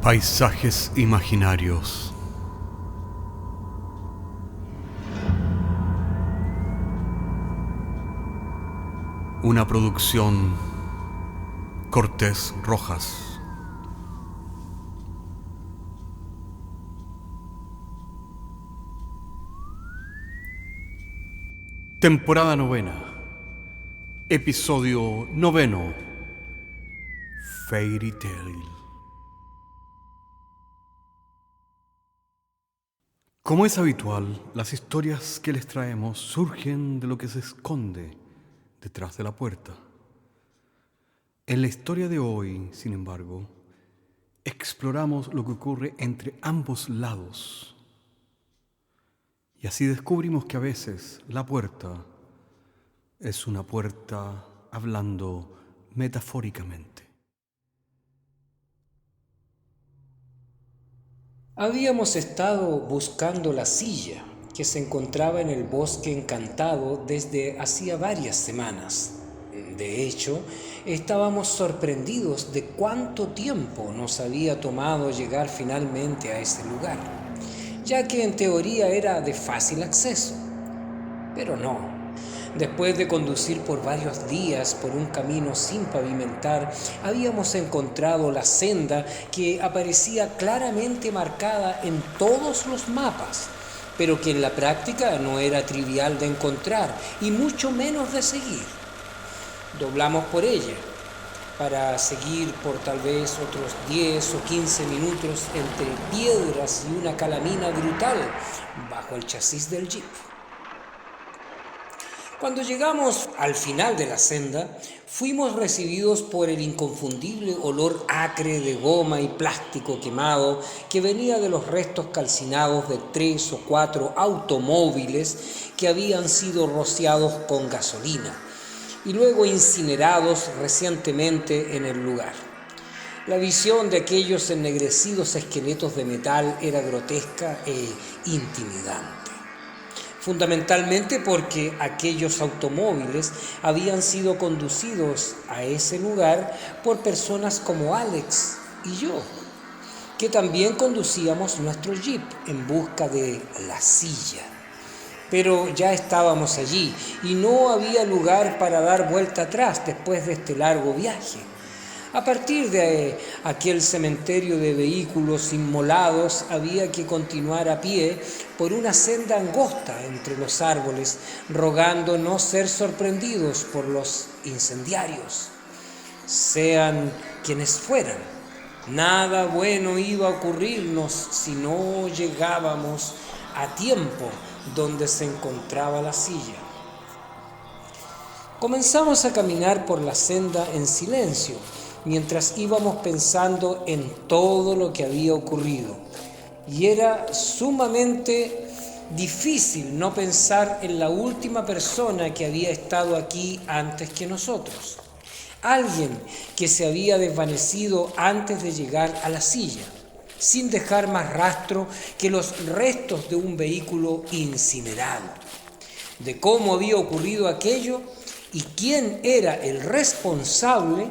Paisajes imaginarios. Una producción Cortés Rojas. Temporada 9, episodio 9, Fairy Tail. Como es habitual, las historias que les traemos surgen de lo que se esconde detrás de la puerta. En la historia de hoy, sin embargo, exploramos lo que ocurre entre ambos lados. Y así descubrimos que a veces la puerta es una puerta hablando metafóricamente. Habíamos estado buscando la silla que se encontraba en el bosque encantado desde hacía varias semanas. De hecho, estábamos sorprendidos de cuánto tiempo nos había tomado llegar finalmente a ese lugar, ya que en teoría era de fácil acceso. Pero no. Después de conducir por varios días por un camino sin pavimentar, habíamos encontrado la senda que aparecía claramente marcada en todos los mapas, pero que en la práctica no era trivial de encontrar y mucho menos de seguir. Doblamos por ella para seguir por tal vez otros 10 o 15 minutos entre piedras y una calamina brutal bajo el chasis del jeep. Cuando llegamos al final de la senda, fuimos recibidos por el inconfundible olor acre de goma y plástico quemado que venía de los restos calcinados de 3 o 4 automóviles que habían sido rociados con gasolina y luego incinerados recientemente en el lugar. La visión de aquellos ennegrecidos esqueletos de metal era grotesca e intimidante. Fundamentalmente porque aquellos automóviles habían sido conducidos a ese lugar por personas como Alex y yo, que también conducíamos nuestro jeep en busca de la silla. Pero ya estábamos allí y no había lugar para dar vuelta atrás después de este largo viaje. A partir de aquel cementerio de vehículos inmolados había que continuar a pie por una senda angosta entre los árboles, rogando no ser sorprendidos por los incendiarios. Sean quienes fueran, nada bueno iba a ocurrirnos si no llegábamos a tiempo donde se encontraba la silla. Comenzamos a caminar por la senda en silencio, mientras íbamos pensando en todo lo que había ocurrido. Y era sumamente difícil no pensar en la última persona que había estado aquí antes que nosotros. Alguien que se había desvanecido antes de llegar a la silla, sin dejar más rastro que los restos de un vehículo incinerado. De cómo había ocurrido aquello y quién era el responsable,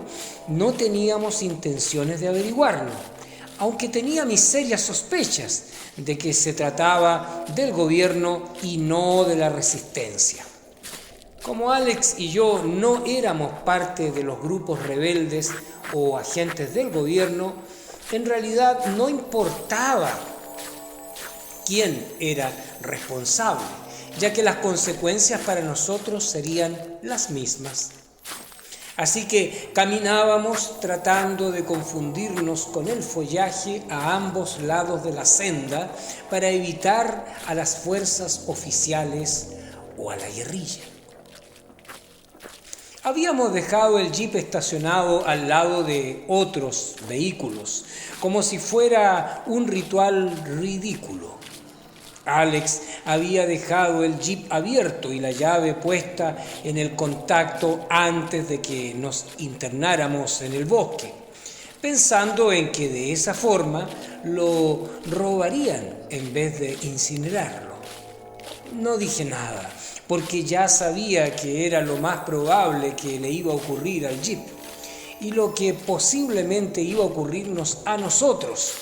no teníamos intenciones de averiguarlo, aunque tenía mis serias sospechas de que se trataba del gobierno y no de la resistencia. Como Alex y yo no éramos parte de los grupos rebeldes o agentes del gobierno, en realidad no importaba quién era responsable, ya que las consecuencias para nosotros serían las mismas. Así que caminábamos tratando de confundirnos con el follaje a ambos lados de la senda para evitar a las fuerzas oficiales o a la guerrilla. Habíamos dejado el jeep estacionado al lado de otros vehículos, como si fuera un ritual ridículo. Alex había dejado el jeep abierto y la llave puesta en el contacto antes de que nos internáramos en el bosque, pensando en que de esa forma lo robarían en vez de incinerarlo. No dije nada, porque ya sabía que era lo más probable que le iba a ocurrir al jeep. y lo que posiblemente iba a ocurrirnos a nosotros.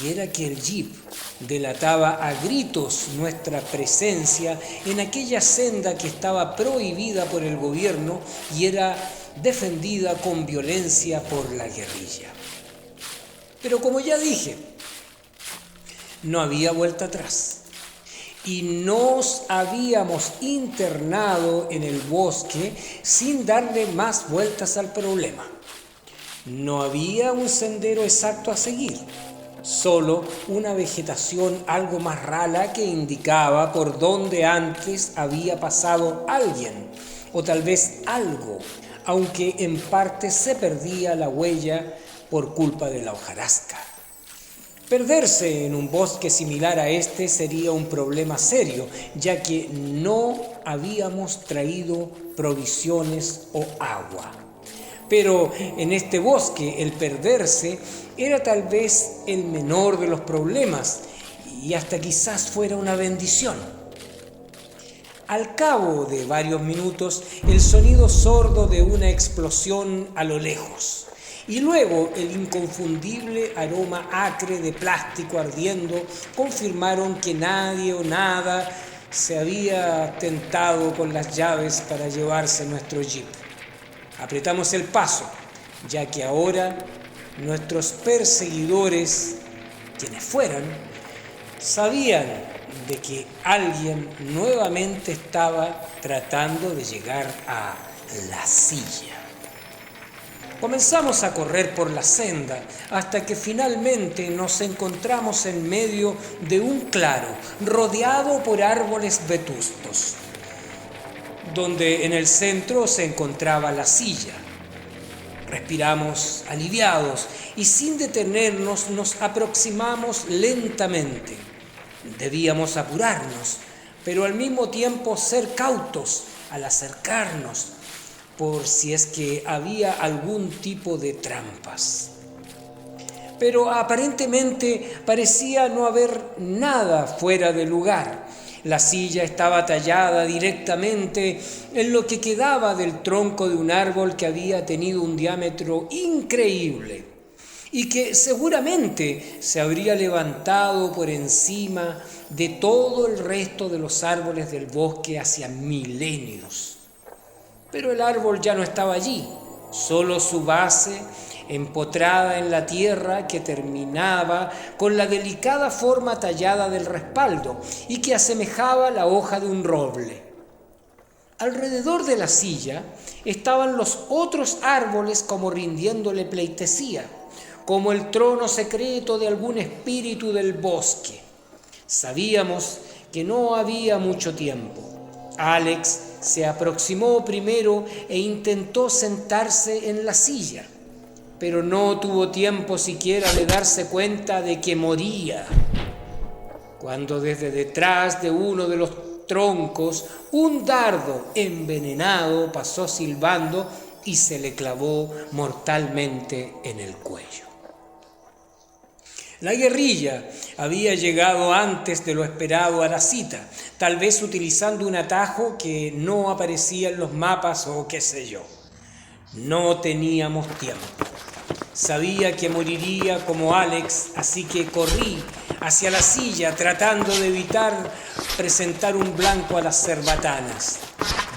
Y era que el jeep delataba a gritos nuestra presencia en aquella senda que estaba prohibida por el gobierno y era defendida con violencia por la guerrilla. Pero como ya dije, no había vuelta atrás y nos habíamos internado en el bosque sin darle más vueltas al problema. No había un sendero exacto a seguir, solo una vegetación algo más rala que indicaba por dónde antes había pasado alguien o tal vez algo, aunque en parte se perdía la huella por culpa de la hojarasca. Perderse en un bosque similar a este sería un problema serio, ya que no habíamos traído provisiones o agua. Pero en este bosque el perderse era tal vez el menor de los problemas y hasta quizás fuera una bendición. Al cabo de varios minutos, el sonido sordo de una explosión a lo lejos y luego el inconfundible aroma acre de plástico ardiendo confirmaron que nadie o nada se había tentado con las llaves para llevarse nuestro jeep. Apretamos el paso, ya que ahora nuestros perseguidores, quienes fueran, sabían de que alguien nuevamente estaba tratando de llegar a la silla. Comenzamos a correr por la senda hasta que finalmente nos encontramos en medio de un claro, rodeado por árboles vetustos, donde en el centro se encontraba la silla. Respiramos aliviados y sin detenernos nos aproximamos lentamente. Debíamos apurarnos, pero al mismo tiempo ser cautos al acercarnos, por si es que había algún tipo de trampas. Pero aparentemente parecía no haber nada fuera de lugar. La silla estaba tallada directamente en lo que quedaba del tronco de un árbol que había tenido un diámetro increíble y que seguramente se habría levantado por encima de todo el resto de los árboles del bosque hacia milenios. Pero el árbol ya no estaba allí, solo su base empotrada en la tierra que terminaba con la delicada forma tallada del respaldo y que asemejaba la hoja de un roble. Alrededor de la silla estaban los otros árboles como rindiéndole pleitesía, como el trono secreto de algún espíritu del bosque. Sabíamos que no había mucho tiempo. Alex se aproximó primero e intentó sentarse en la silla, pero no tuvo tiempo siquiera de darse cuenta de que moría, cuando desde detrás de uno de los troncos un dardo envenenado pasó silbando y se le clavó mortalmente en el cuello. La guerrilla había llegado antes de lo esperado a la cita, tal vez utilizando un atajo que no aparecía en los mapas o qué sé yo. No teníamos tiempo. Sabía que moriría como Alex, así que corrí hacia la silla tratando de evitar presentar un blanco a las cerbatanas.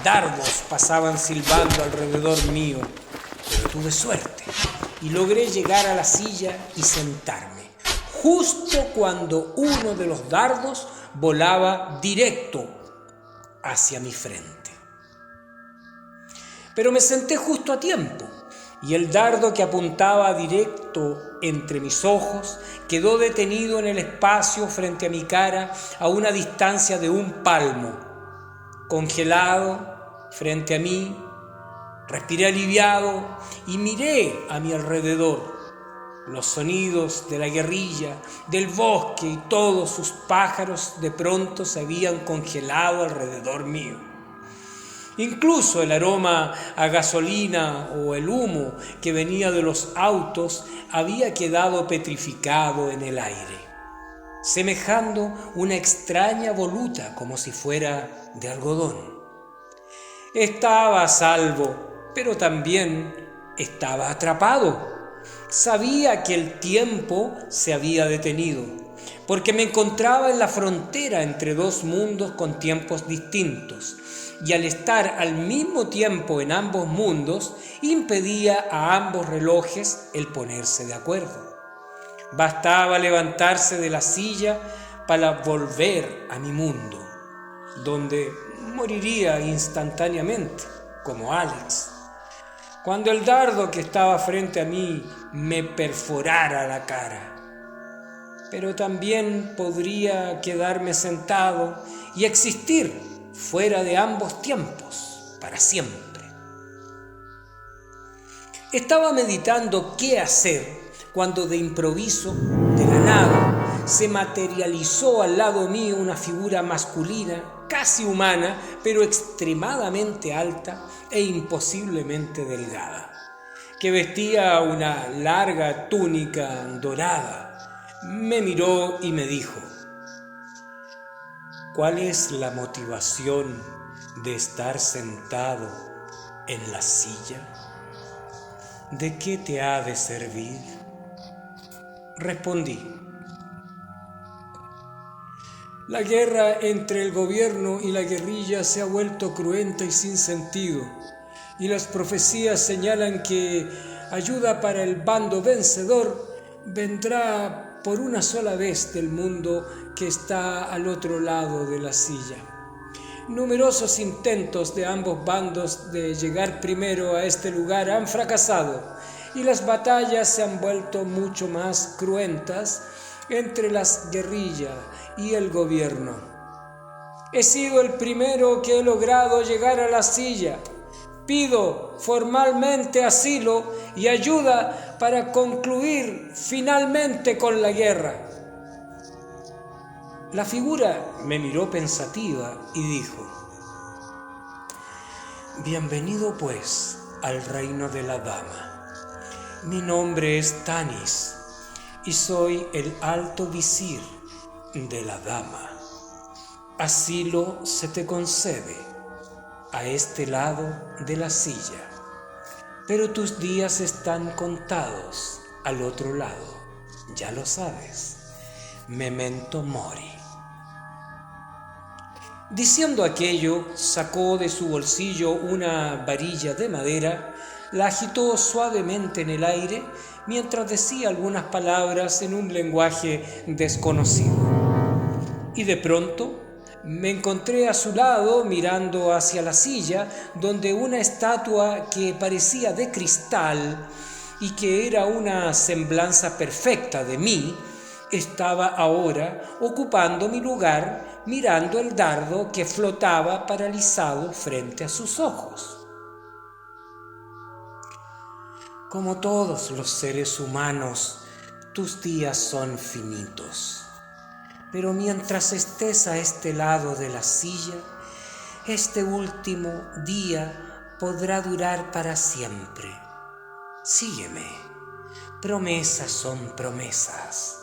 Dardos pasaban silbando alrededor mío, pero tuve suerte y logré llegar a la silla y sentarme, justo cuando uno de los dardos volaba directo hacia mi frente. Pero me senté justo a tiempo y el dardo que apuntaba directo entre mis ojos quedó detenido en el espacio frente a mi cara a una distancia de un palmo. Congelado frente a mí, respiré aliviado y miré a mi alrededor. Los sonidos de la guerrilla, del bosque y todos sus pájaros de pronto se habían congelado alrededor mío. Incluso el aroma a gasolina o el humo que venía de los autos había quedado petrificado en el aire, semejando una extraña voluta como si fuera de algodón. Estaba a salvo, pero también estaba atrapado. Sabía que el tiempo se había detenido, porque me encontraba en la frontera entre dos mundos con tiempos distintos, y al estar al mismo tiempo en ambos mundos, impedía a ambos relojes el ponerse de acuerdo. Bastaba levantarse de la silla para volver a mi mundo, donde moriría instantáneamente, como Alex, cuando el dardo que estaba frente a mí me perforara la cara. Pero también podría quedarme sentado y existir fuera de ambos tiempos para siempre. Estaba meditando qué hacer cuando de improviso, de la nada, se materializó al lado mío una figura masculina, casi humana, pero extremadamente alta e imposiblemente delgada, que vestía una larga túnica dorada. Me miró y me dijo: ¿cuál es la motivación de estar sentado en la silla? ¿De qué te ha de servir? Respondí: la guerra entre el gobierno y la guerrilla se ha vuelto cruenta y sin sentido, y las profecías señalan que ayuda para el bando vencedor vendrá por una sola vez del mundo que está al otro lado de la silla. Numerosos intentos de ambos bandos de llegar primero a este lugar han fracasado, y las batallas se han vuelto mucho más cruentas entre las guerrillas y el gobierno. He sido el primero que he logrado llegar a la silla. Pido formalmente asilo y ayuda para concluir finalmente con la guerra. La figura me miró pensativa y dijo: bienvenido pues al reino de la dama. Mi nombre es Tanis y soy el alto visir de la dama. Asilo se te concede a este lado de la silla, pero tus días están contados al otro lado, ya lo sabes. Memento mori. Diciendo aquello, sacó de su bolsillo una varilla de madera, la agitó suavemente en el aire mientras decía algunas palabras en un lenguaje desconocido. Y de pronto me encontré a su lado mirando hacia la silla, donde una estatua que parecía de cristal y que era una semblanza perfecta de mí, estaba ahora ocupando mi lugar, mirando el dardo que flotaba paralizado frente a sus ojos. Como todos los seres humanos, tus días son finitos. Pero mientras estés a este lado de la silla, este último día podrá durar para siempre. Sígueme. Promesas son promesas.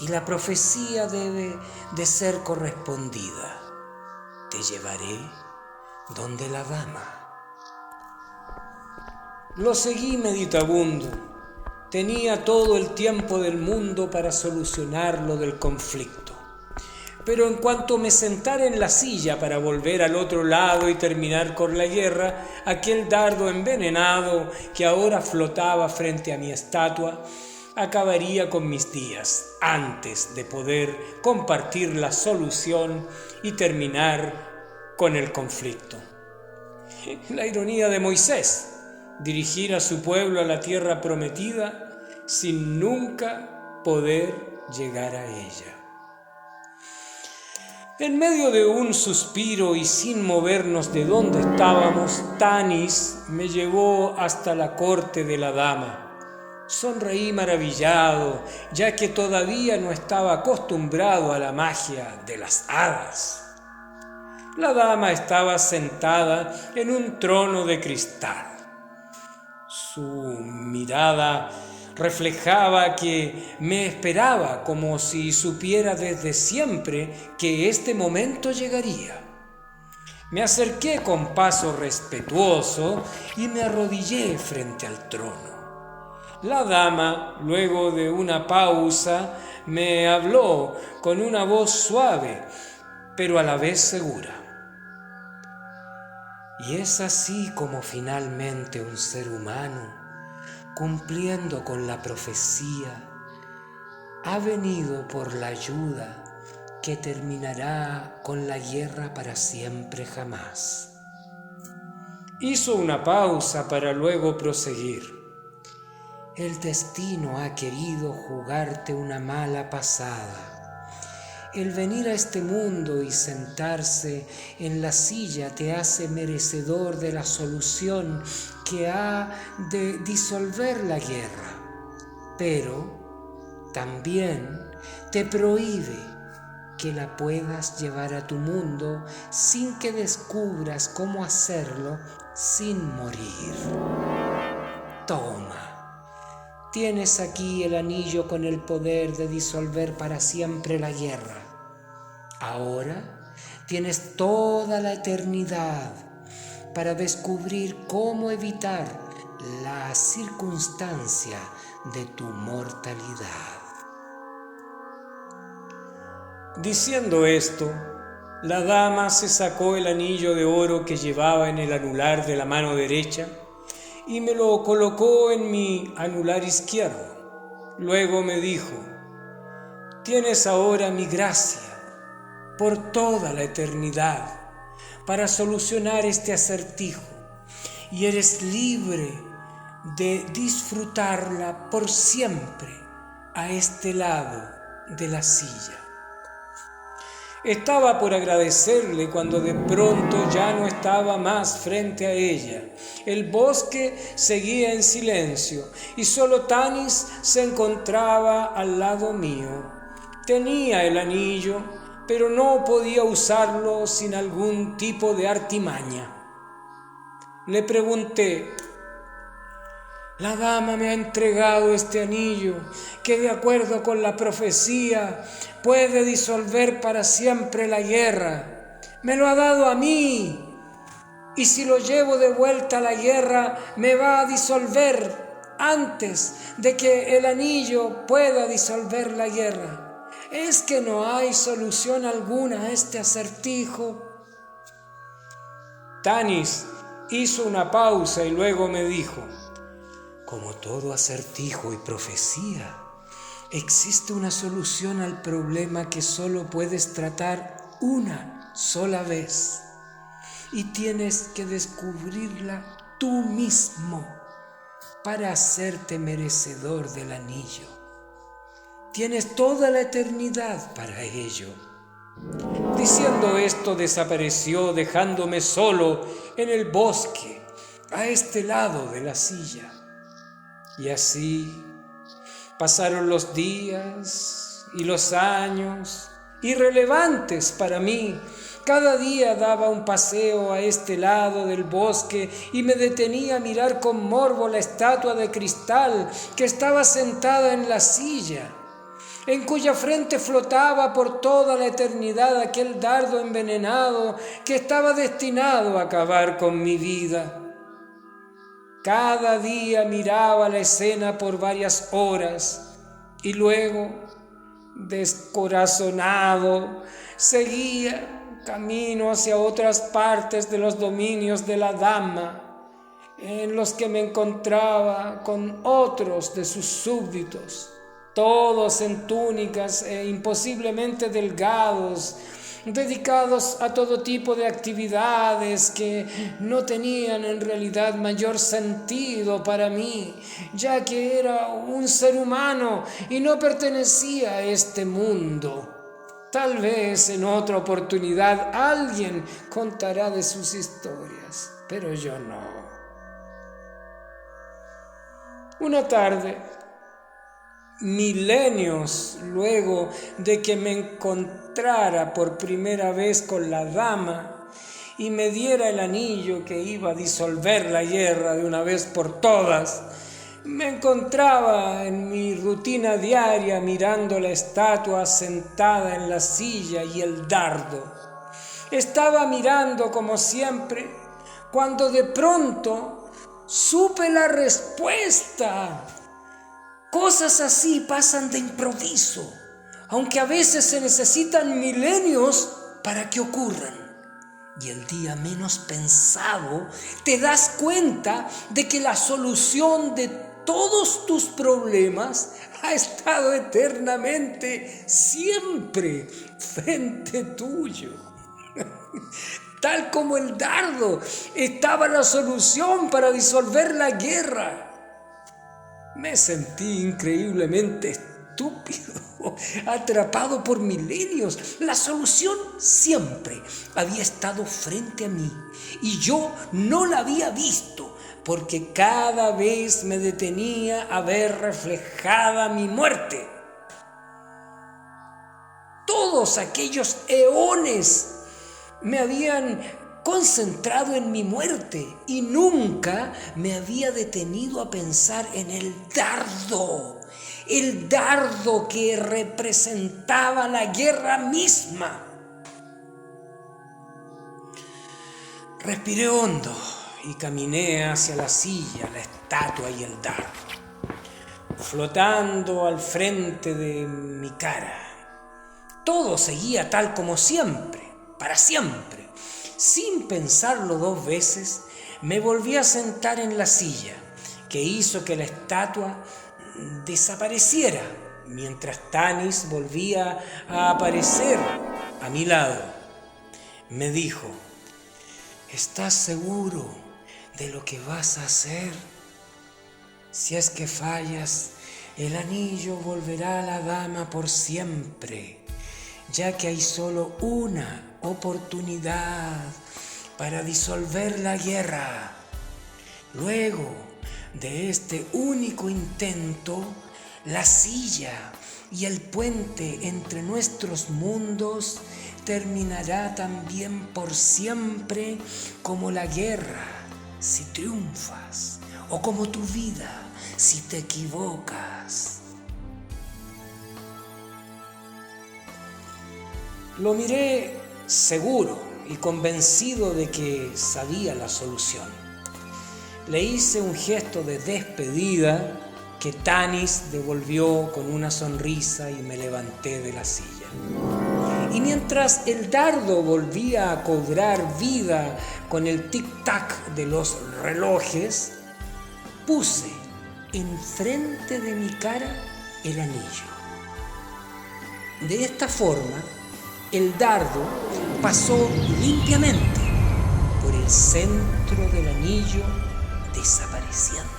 Y la profecía debe de ser correspondida. Te llevaré donde la dama. Lo seguí meditabundo. Tenía todo el tiempo del mundo para solucionar lo del conflicto. Pero en cuanto me sentara en la silla para volver al otro lado y terminar con la guerra, aquel dardo envenenado que ahora flotaba frente a mi estatua acabaría con mis días antes de poder compartir la solución y terminar con el conflicto. La ironía de Moisés: dirigir a su pueblo a la tierra prometida sin nunca poder llegar a ella. En medio de un suspiro y sin movernos de donde estábamos, Tanis me llevó hasta la corte de la dama. Sonreí maravillado, ya que todavía no estaba acostumbrado a la magia de las hadas. La dama estaba sentada en un trono de cristal. Su mirada reflejaba que me esperaba, como si supiera desde siempre que este momento llegaría. Me acerqué con paso respetuoso y me arrodillé frente al trono. La dama, luego de una pausa, me habló con una voz suave, pero a la vez segura. Y es así como finalmente un ser humano, cumpliendo con la profecía, ha venido por la ayuda que terminará con la guerra para siempre jamás. Hizo una pausa para luego proseguir. El destino ha querido jugarte una mala pasada. El venir a este mundo y sentarse en la silla te hace merecedor de la solución que ha de disolver la guerra, pero también te prohíbe que la puedas llevar a tu mundo sin que descubras cómo hacerlo sin morir. Toma. Tienes aquí el anillo con el poder de disolver para siempre la guerra. Ahora tienes toda la eternidad para descubrir cómo evitar la circunstancia de tu mortalidad. Diciendo esto, la dama se sacó el anillo de oro que llevaba en el anular de la mano derecha y me lo colocó en mi anular izquierdo. Luego me dijo: tienes ahora mi gracia por toda la eternidad para solucionar este acertijo y eres libre de disfrutarla por siempre a este lado de la silla. Estaba por agradecerle cuando de pronto ya no estaba más frente a ella. El bosque seguía en silencio y solo Tanis se encontraba al lado mío. Tenía el anillo, pero no podía usarlo sin algún tipo de artimaña. Le pregunté: la dama me ha entregado este anillo que, de acuerdo con la profecía, puede disolver para siempre la guerra. Me lo ha dado a mí, y si lo llevo de vuelta a la guerra, me va a disolver antes de que el anillo pueda disolver la guerra. ¿Es que no hay solución alguna a este acertijo? Tanis hizo una pausa y luego me dijo: como todo acertijo y profecía, existe una solución al problema que solo puedes tratar una sola vez y tienes que descubrirla tú mismo para hacerte merecedor del anillo. Tienes toda la eternidad para ello. Diciendo esto, desapareció, dejándome solo en el bosque, a este lado de la silla. Y así pasaron los días y los años, irrelevantes para mí. Cada día daba un paseo a este lado del bosque y me detenía a mirar con morbo la estatua de cristal que estaba sentada en la silla, en cuya frente flotaba por toda la eternidad aquel dardo envenenado que estaba destinado a acabar con mi vida. Cada día miraba la escena por varias horas y luego, descorazonado, seguía camino hacia otras partes de los dominios de la dama, en los que me encontraba con otros de sus súbditos, todos en túnicas e imposiblemente delgados, dedicados a todo tipo de actividades que no tenían en realidad mayor sentido para mí, ya que era un ser humano y no pertenecía a este mundo. Tal vez en otra oportunidad alguien contará de sus historias, pero yo no. Una tarde, milenios luego de que me encontrara por primera vez con la dama y me diera el anillo que iba a disolver la guerra de una vez por todas, me encontraba en mi rutina diaria mirando la estatua sentada en la silla y el dardo. Estaba mirando como siempre, cuando de pronto supe la respuesta. Cosas así pasan de improviso, aunque a veces se necesitan milenios para que ocurran. Y el día menos pensado te das cuenta de que la solución de todos tus problemas ha estado eternamente, siempre frente tuyo. Tal como el dardo estaba la solución para disolver la guerra. Me sentí increíblemente estúpido, atrapado por milenios. La solución siempre había estado frente a mí y yo no la había visto, porque cada vez me detenía a ver reflejada mi muerte. Todos aquellos eones me habían concentrado en mi muerte y nunca me había detenido a pensar en el dardo que representaba la guerra misma. Respiré hondo y caminé hacia la silla, la estatua y el dardo, flotando al frente de mi cara. Todo seguía tal como siempre, para siempre. Sin pensarlo dos veces, me volví a sentar en la silla, que hizo que la estatua desapareciera, mientras Tanis volvía a aparecer a mi lado. Me dijo: ¿estás seguro de lo que vas a hacer? Si es que fallas, el anillo volverá a la dama por siempre, ya que hay solo una oportunidad para disolver la guerra. Luego de este único intento, la silla y el puente entre nuestros mundos terminará también por siempre, como la guerra si triunfas, o como tu vida si te equivocas. Lo miré seguro y convencido de que sabía la solución. Le hice un gesto de despedida que Tanis devolvió con una sonrisa y me levanté de la silla. Y mientras el dardo volvía a cobrar vida con el tic-tac de los relojes, puse enfrente de mi cara el anillo. De esta forma, el dardo pasó limpiamente por el centro del anillo, desapareciendo,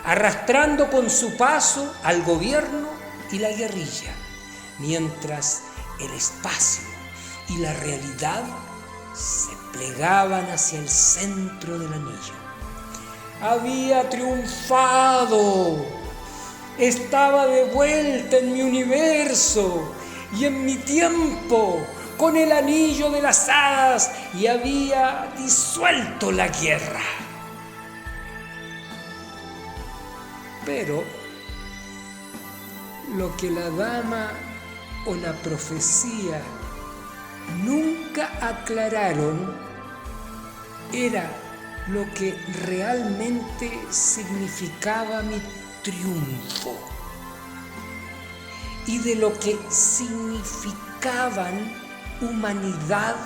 arrastrando con su paso al gobierno y la guerrilla, mientras el espacio y la realidad se plegaban hacia el centro del anillo. Había triunfado. Estaba de vuelta en mi universo y en mi tiempo, con el anillo de las hadas, y había disuelto la guerra. Pero lo que la dama o la profecía nunca aclararon era lo que realmente significaba mi triunfo y de lo que significaban humanidad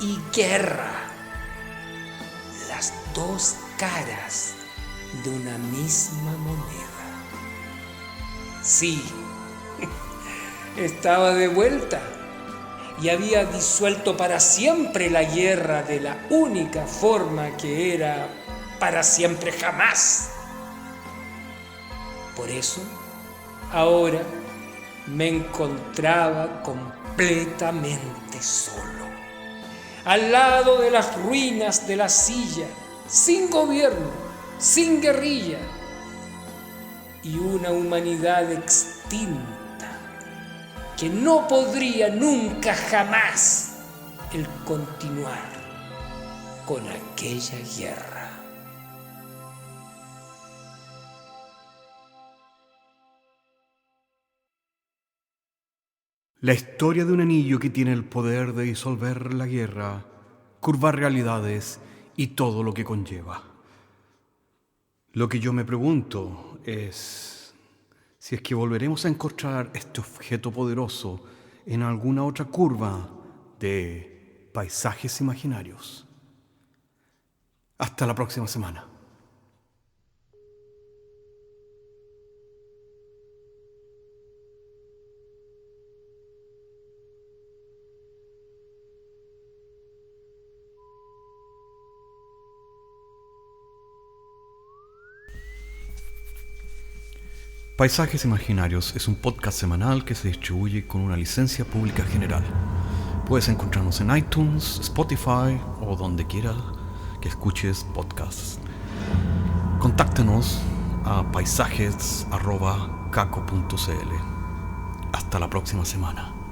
y guerra, las dos caras de una misma moneda. Sí, estaba de vuelta y había disuelto para siempre la guerra de la única forma que era para siempre jamás. Por eso, ahora me encontraba completamente solo, al lado de las ruinas de la silla, sin gobierno, sin guerrilla, y una humanidad extinta que no podría nunca jamás el continuar con aquella guerra. La historia de un anillo que tiene el poder de disolver la guerra, curvar realidades y todo lo que conlleva. Lo que yo me pregunto es si es que volveremos a encontrar este objeto poderoso en alguna otra curva de paisajes imaginarios. Hasta la próxima semana. Paisajes Imaginarios es un podcast semanal que se distribuye con una licencia pública general. Puedes encontrarnos en iTunes, Spotify o donde quiera que escuches podcasts. Contáctanos a paisajes@caco.cl. Hasta la próxima semana.